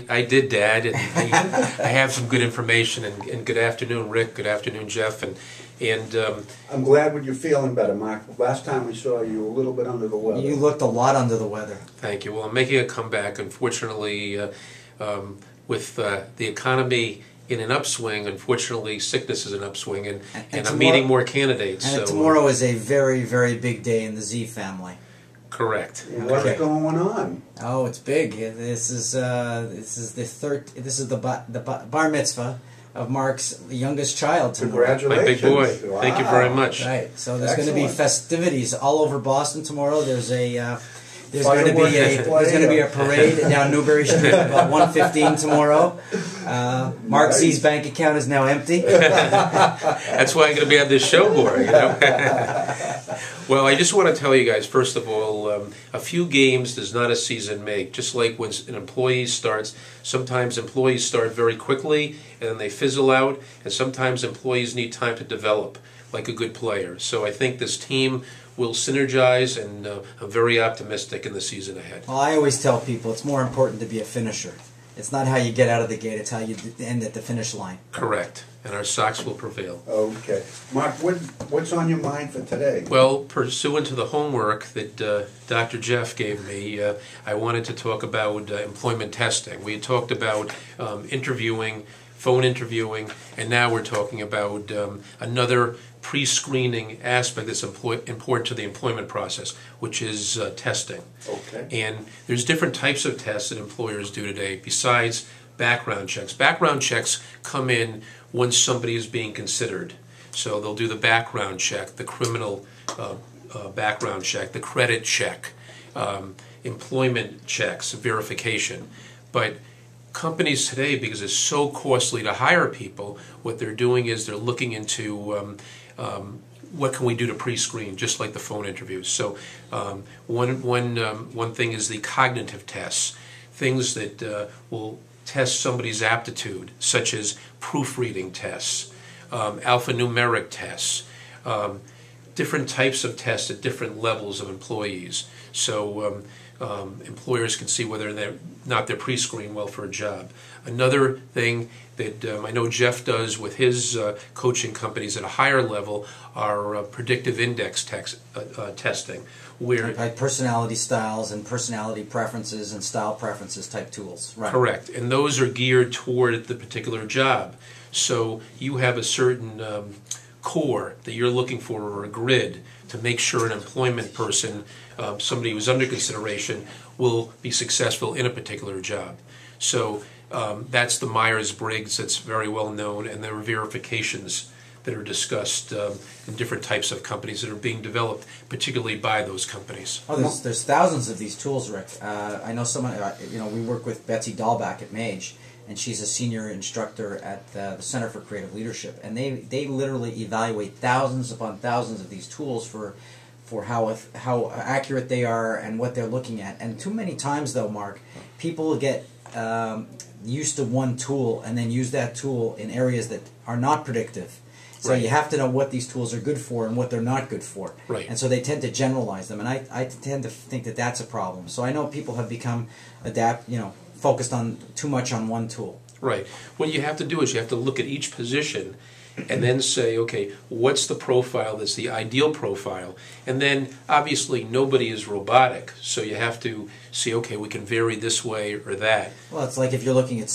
I did, Dad, and I have some good information. And good afternoon, Rick. Good afternoon, Jeff. And I'm glad when you're feeling better, Mark. Last time we saw you, a little bit under the weather. You looked a lot under the weather. Thank you. Well, I'm making a comeback. Unfortunately, with the economy in an upswing, unfortunately, sickness is an upswing, and I'm meeting more candidates. And so, tomorrow is a very, very big day in the Z family. Correct. What's going on? Oh, it's big. This is the bar mitzvah of Mark's youngest child tomorrow. Congratulations. My big boy. Wow. Thank you very much. Right. So there's going to be festivities all over Boston tomorrow. There's going to be a parade down Newbury Street about 1:15 tomorrow. Marc Z's bank account is now empty. That's why I'm going to be on this show more, you know. Well, I just want to tell you guys, first of all, a few games does not a season make. Just like when an employee starts, sometimes employees start very quickly and then they fizzle out, and sometimes employees need time to develop like a good player. So I think this team will synergize, and I'm very optimistic in the season ahead. Well, I always tell people it's more important to be a finisher. It's not how you get out of the gate, it's how you end at the finish line. Correct. And our Sox will prevail. Okay. Mark, what's on your mind for today? Well, pursuant to the homework that Dr. Jeff gave me, I wanted to talk about employment testing. We had talked about interviewing, phone interviewing, and now we're talking about another pre-screening aspect that's important to the employment process, which is testing. Okay. And there's different types of tests that employers do today besides background checks. Background checks come in once somebody is being considered. So they'll do the background check, the criminal background check, the credit check, employment checks, verification. But companies today, because it's so costly to hire people, what they're doing is they're looking into what can we do to pre-screen, just like the phone interviews. So one thing is the cognitive tests, things that will test somebody's aptitude, such as proofreading tests, alphanumeric tests, different types of tests at different levels of employees. So employers can see whether they're pre-screened well for a job. Another thing that I know Jeff does with his coaching companies at a higher level are predictive index testing, where like personality styles and personality preferences and style preferences type tools. Right. Correct, and those are geared toward the particular job. So you have a certain core that you're looking for, or a grid, to make sure an employment person, somebody who's under consideration, will be successful in a particular job. So that's the Myers-Briggs that's very well known, and there are verifications that are discussed in different types of companies that are being developed, particularly by those companies. Oh, there's thousands of these tools, Rick. I know someone, we work with Betsy Dahlback at Mage, and she's a senior instructor at the Center for Creative Leadership, and they literally evaluate thousands upon thousands of these tools for how accurate they are and what they're looking at. And too many times, though, Mark, people get used to one tool and then use that tool in areas that are not predictive. So right. You have to know what these tools are good for and what they're not good for. Right. And so they tend to generalize them, and I tend to think that that's a problem. So I know people have become focused on too much on one tool. Right. What you have to do is you have to look at each position and then say, okay, what's the profile that's the ideal profile? And then, obviously, nobody is robotic, so you have to see, okay, we can vary this way or that. Well, it's like if you're looking at